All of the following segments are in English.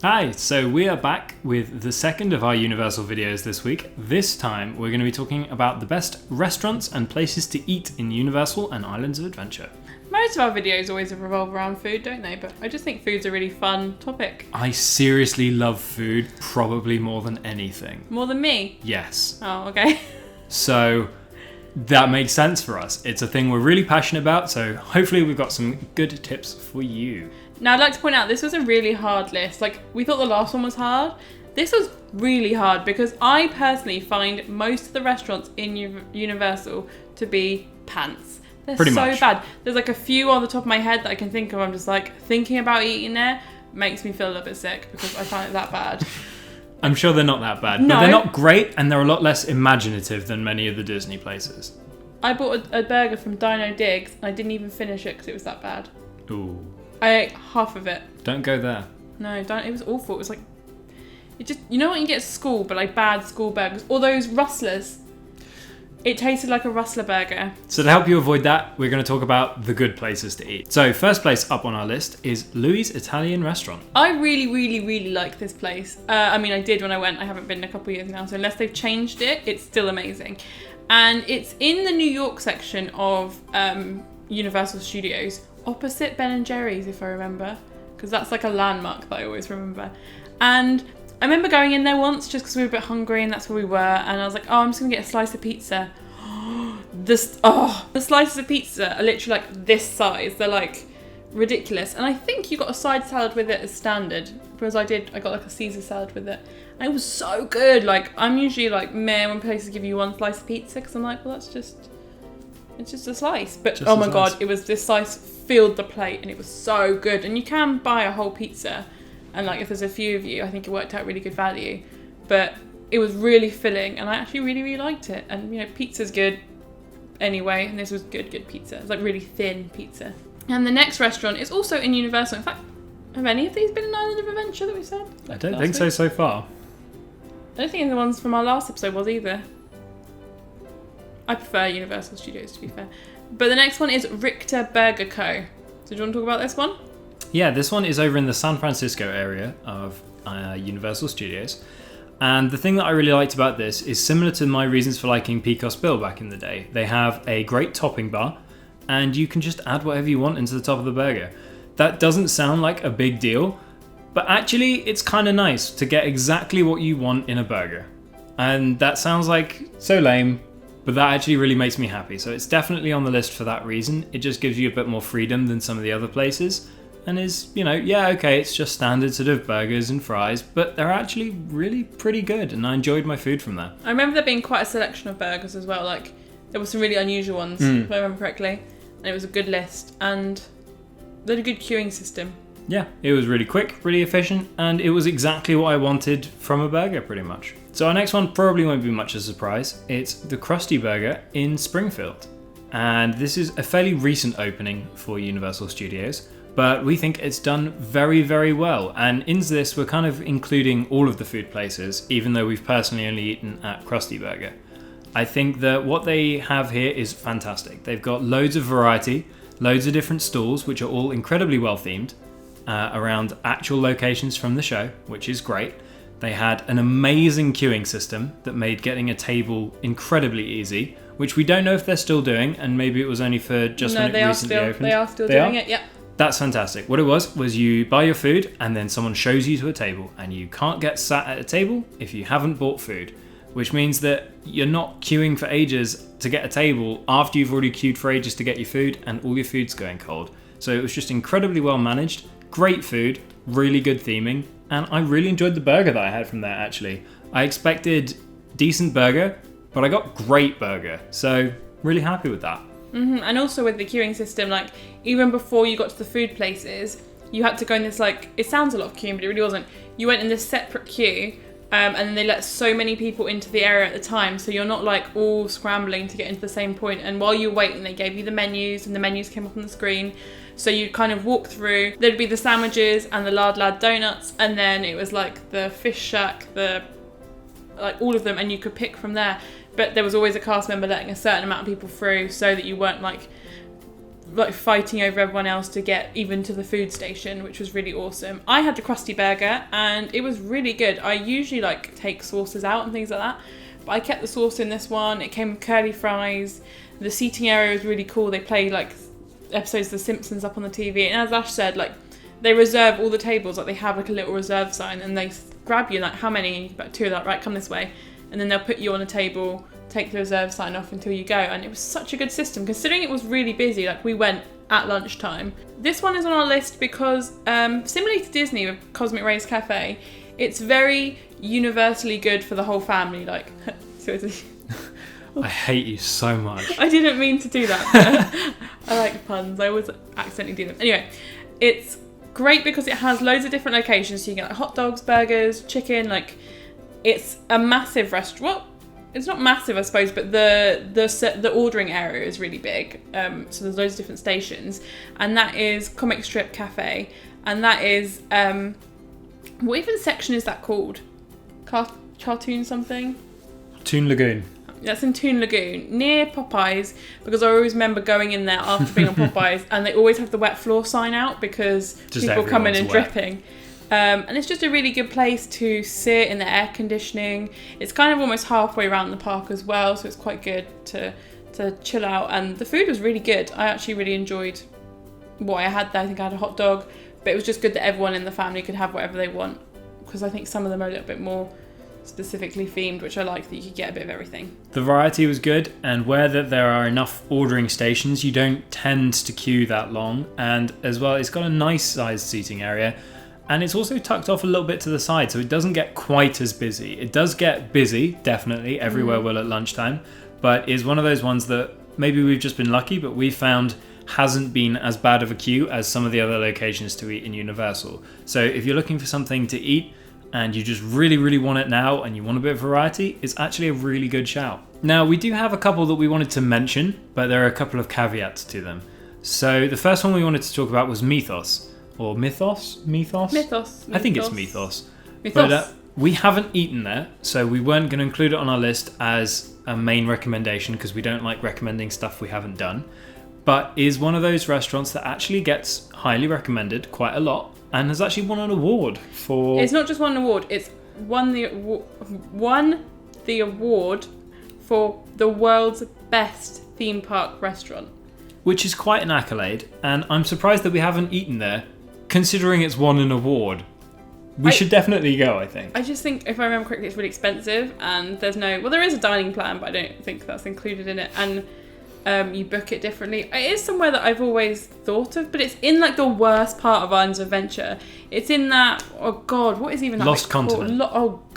Hi, so we are back with the second of our Universal videos this week. This time we're going to be talking about the best restaurants and places to eat in Universal and Islands of Adventure. Most of our videos always revolve around food, don't they? But I just think food's a really fun topic. I seriously love food, probably more than anything. More than me? Yes. Oh, okay. So that makes sense for us. It's a thing we're really passionate about, so hopefully we've got some good tips for you. Now, I'd like to point out, this was a really hard list. Like, we thought the last one was hard. This was really hard because I personally find most of the restaurants in Universal to be pants. They're Pretty so much. bad. There's like a few on the top of my head that I can think of. I'm just like, thinking about eating there makes me feel a little bit sick because I find it that bad. I'm sure they're not that bad, No. but they're not great and they're a lot less imaginative than many of the Disney places. I bought a burger from Dino Diggs and I didn't even finish it because it was that bad. Ooh. I ate half of it. Don't go there. No, it was awful. It was like, it just, you know what you get at school, but like bad school burgers? All those rustlers. It tasted like a rustler burger. So to help you avoid that, we're going to talk about the good places to eat. So first place up on our list is Louis' Italian Restaurant. I really like this place. I mean, I did when I went. I haven't been in a couple of years now, so unless they've changed it, it's still amazing. And it's in the New York section of Universal Studios, opposite Ben & Jerry's, if I remember, because that's like a landmark that I always remember. And I remember going in there once just because we were a bit hungry and that's where we were, and I was like, oh, I'm just gonna get a slice of pizza. The slices of pizza are literally like this size. They're like ridiculous. And I think you got a side salad with it as standard, whereas I got like a Caesar salad with it, and it was so good. Like, I'm usually like meh when places give you one slice of pizza because I'm like, well, it's just a slice. But Just oh a my slice. god, it was, this slice filled the plate and it was so good. And you can buy a whole pizza, and like if there's a few of you, I think it worked out really good value. But it was really filling and I actually really liked it. And you know, pizza's good anyway, and this was good pizza. It's like really thin pizza. And the next restaurant is also in Universal. In fact, have any of these been in Island of Adventure that we said? I don't think so far. I don't think the ones from our last episode was either. I prefer Universal Studios, to be fair. But the next one is Ror Burger Co. So do you want to talk about this one? Yeah, this one is over in the San Francisco area of Universal Studios. And the thing that I really liked about this is similar to my reasons for liking Pecos Bill back in the day. They have a great topping bar, and you can just add whatever you want into the top of the burger. That doesn't sound like a big deal, but actually it's kind of nice to get exactly what you want in a burger. And that sounds like so lame, but that actually really makes me happy. So it's definitely on the list for that reason. It just gives you a bit more freedom than some of the other places. And is, you know, yeah, okay, it's just standard sort of burgers and fries, but they're actually really pretty good, and I enjoyed my food from there. I remember there being quite a selection of burgers as well. Like, there were some really unusual ones, if I remember correctly. And it was a good list, and they had a good queuing system. Yeah, it was really quick, really efficient, and it was exactly what I wanted from a burger, pretty much. So our next one probably won't be much of a surprise. It's the Krusty Burger in Springfield. And this is a fairly recent opening for Universal Studios, but we think it's done very well. And in this, we're kind of including all of the food places, even though we've personally only eaten at Krusty Burger. I think that what they have here is fantastic. They've got loads of variety, loads of different stalls, which are all incredibly well themed, around actual locations from the show, which is great. They had an amazing queuing system that made getting a table incredibly easy, which we don't know if they're still doing, and maybe it was only for just when it recently opened. They are still doing it, yeah. That's fantastic. What it was you buy your food and then someone shows you to a table, and you can't get sat at a table if you haven't bought food, which means that you're not queuing for ages to get a table after you've already queued for ages to get your food, and all your food's going cold. So it was just incredibly well managed, great food, really good theming, and I really enjoyed the burger that I had from there, actually. I expected decent burger, but I got great burger, so really happy with that. And also with the queuing system, like, even before you got to the food places, you had to go in this, like, it sounds a lot of queuing, but it really wasn't. You went in this separate queue, and then they let so many people into the area at the time, so you're not like all scrambling to get into the same point. And while you're waiting, they gave you the menus, and the menus came up on the screen. So you'd kind of walk through, there'd be the sandwiches and the Lard Lad donuts, and then it was like the fish shack, like all of them, and you could pick from there. But there was always a cast member letting a certain amount of people through so that you weren't like like fighting over everyone else to get even to the food station, which was really awesome. I had the Krusty burger and it was really good. I usually like take sauces out and things like that, but I kept the sauce in this one. It came with curly fries. The seating area was really cool. They play like episodes of The Simpsons up on the TV, and as Ash said, like they reserve all the tables. Like they have like a little reserve sign, and they grab you like, how many? About 2 of that, right? Come this way, and then they'll put you on a table, take the reserve sign off until you go. And it was such a good system considering it was really busy. Like we went at lunchtime. This one is on our list because similarly to Disney with Cosmic Rays Cafe, it's very universally good for the whole family. Like seriously. I hate you so much. I didn't mean to do that, but I like puns. I always accidentally do them. Anyway, it's great because it has loads of different locations. So you get like hot dogs, burgers, chicken. Like it's a massive restaurant. Well, it's not massive, I suppose, but the ordering area is really big. So there's loads of different stations, and that is Comic Strip Cafe, and that is what even section is that called? Cartoon something? Toon Lagoon. That's in Toon Lagoon, near Popeyes, because I always remember going in there after being on Popeyes, and they always have the wet floor sign out because just people come in and wet. dripping. And it's just a really good place to sit in the air conditioning. It's kind of almost halfway around the park as well, so it's quite good to chill out. And the food was really good. I actually really enjoyed what I had there. I think I had a hot dog, but it was just good that everyone in the family could have whatever they want, because I think some of them are a little bit more specifically themed, which I like that you could get a bit of everything. The variety was good, and where that there are enough ordering stations, you don't tend to queue that long. And as well, it's got a nice sized seating area, and it's also tucked off a little bit to the side, so it doesn't get quite as busy. It does get busy, definitely, everywhere will at lunchtime, but is one of those ones that maybe we've just been lucky, but we found hasn't been as bad of a queue as some of the other locations to eat in Universal. So if you're looking for something to eat and you just really, really want it now and you want a bit of variety, it's actually a really good shout. Now, we do have a couple that we wanted to mention, but there are a couple of caveats to them. So the first one we wanted to talk about was Mythos. Or Mythos? Mythos. I think it's Mythos. Mythos. But we haven't eaten there, so we weren't going to include it on our list as a main recommendation because we don't like recommending stuff we haven't done. But is one of those restaurants that actually gets highly recommended quite a lot, and has actually won an award for... It's not just won an award, it's won the award for the world's best theme park restaurant. Which is quite an accolade, and I'm surprised that we haven't eaten there, considering it's won an award. We should definitely go, I think. I just think, if I remember correctly, it's really expensive, and there's no... Well, there is a dining plan, but I don't think that's included in it, and... you book it differently. It is somewhere that I've always thought of, but it's in like the worst part of Islands of Adventure. It's in that, oh god, what is even that? Lost Continent.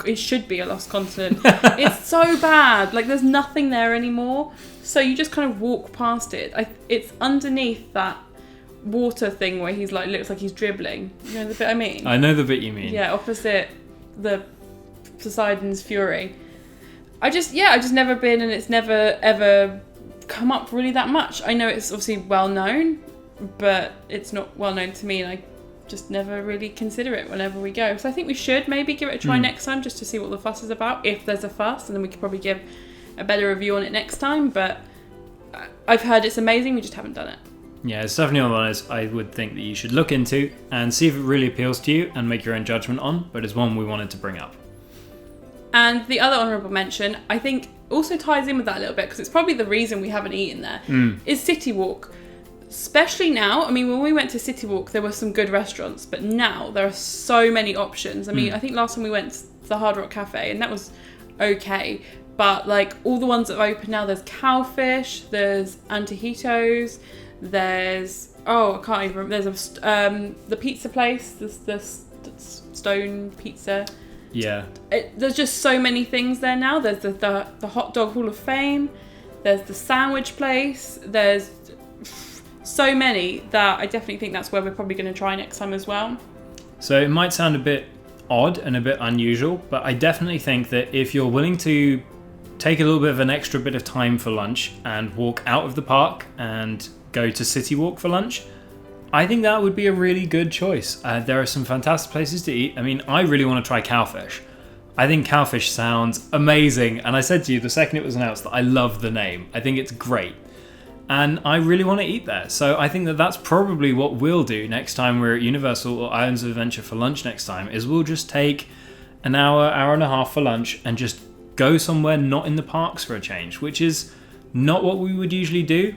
It should be a lost continent. It's so bad. Like there's nothing there anymore. So you just kind of walk past it. It's underneath that water thing where he's like, looks like he's dribbling. You know the bit I mean? I know the bit you mean. Yeah, opposite the Poseidon's Fury. I've just never been, and it's never ever come up really that much. I know it's obviously well known, but it's not well known to me, and I just never really consider it whenever we go. So I think we should maybe give it a try next time, just to see what the fuss is about, if there's a fuss, and then we could probably give a better review on it next time. But I've heard it's amazing, we just haven't done it. Yeah, it's definitely one of those I would think that you should look into and see if it really appeals to you and make your own judgment on, but it's one we wanted to bring up. And the other honourable mention, I think, also ties in with that a little bit, because it's probably the reason we haven't eaten there, is CityWalk. Especially now, I mean, when we went to CityWalk, there were some good restaurants, but now there are so many options. I mean, I think last time we went to the Hard Rock Cafe, and that was okay, but like all the ones that are open now, there's Cowfish, there's Antojitos, there's, I can't even remember, there's the pizza place, the Stone Pizza. Yeah. There's just so many things there now. There's the Hot Dog Hall of Fame. There's the sandwich place. There's so many that I definitely think that's where we're probably going to try next time as well. So it might sound a bit odd and a bit unusual, but I definitely think that if you're willing to take a little bit of an extra bit of time for lunch and walk out of the park and go to CityWalk for lunch, I think that would be a really good choice. There are some fantastic places to eat. I mean, I really want to try Cowfish. I think Cowfish sounds amazing. And I said to you the second it was announced that I love the name. I think it's great. and I really want to eat there. So I think that that's probably what we'll do next time we're at Universal or Islands of Adventure for lunch next time, is we'll just take an hour and a half for lunch and just go somewhere not in the parks for a change, which is not what we would usually do,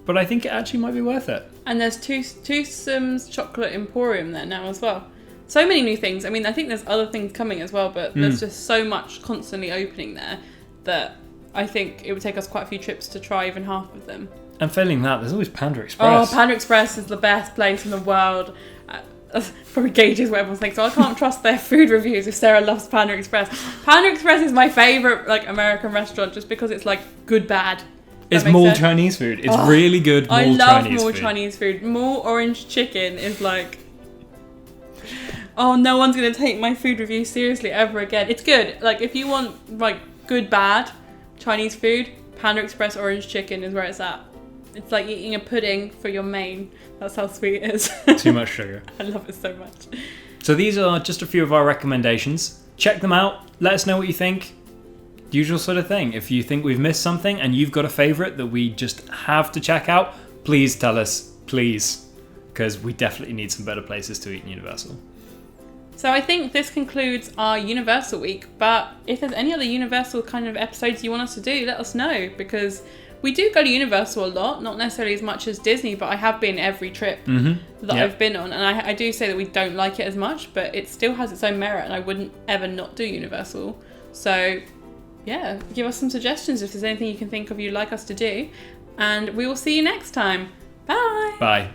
but I think it actually might be worth it. And there's Twosome's Chocolate Emporium there now as well. So many new things. I mean, I think there's other things coming as well, but there's just so much constantly opening there that I think it would take us quite a few trips to try even half of them. And failing that, there's always Panda Express. Oh, Panda Express is the best place in the world. Probably gauges what everyone's thinking, so I can't trust their food reviews if Sarah loves Panda Express. Panda Express is my favourite like American restaurant just because it's like good bad. It's more Chinese food. It's really good I more love Chinese more food. Chinese food. More orange chicken is like... Oh, no one's going to take my food review seriously ever again. It's good. Like, if you want, like, good, bad Chinese food, Panda Express orange chicken is where it's at. It's like eating a pudding for your main. That's how sweet it is. Too much sugar. I love it so much. So these are just a few of our recommendations. Check them out. Let us know what you think. Usual sort of thing. If you think we've missed something and you've got a favourite that we just have to check out, please tell us. Please. Because we definitely need some better places to eat in Universal. So I think this concludes our Universal week, but if there's any other Universal kind of episodes you want us to do, let us know, because we do go to Universal a lot, not necessarily as much as Disney, but I have been every trip that I've been on, and I do say that we don't like it as much, but it still has its own merit, and I wouldn't ever not do Universal. So yeah, give us some suggestions if there's anything you can think of you'd like us to do, and we will see you next time. Bye! Bye.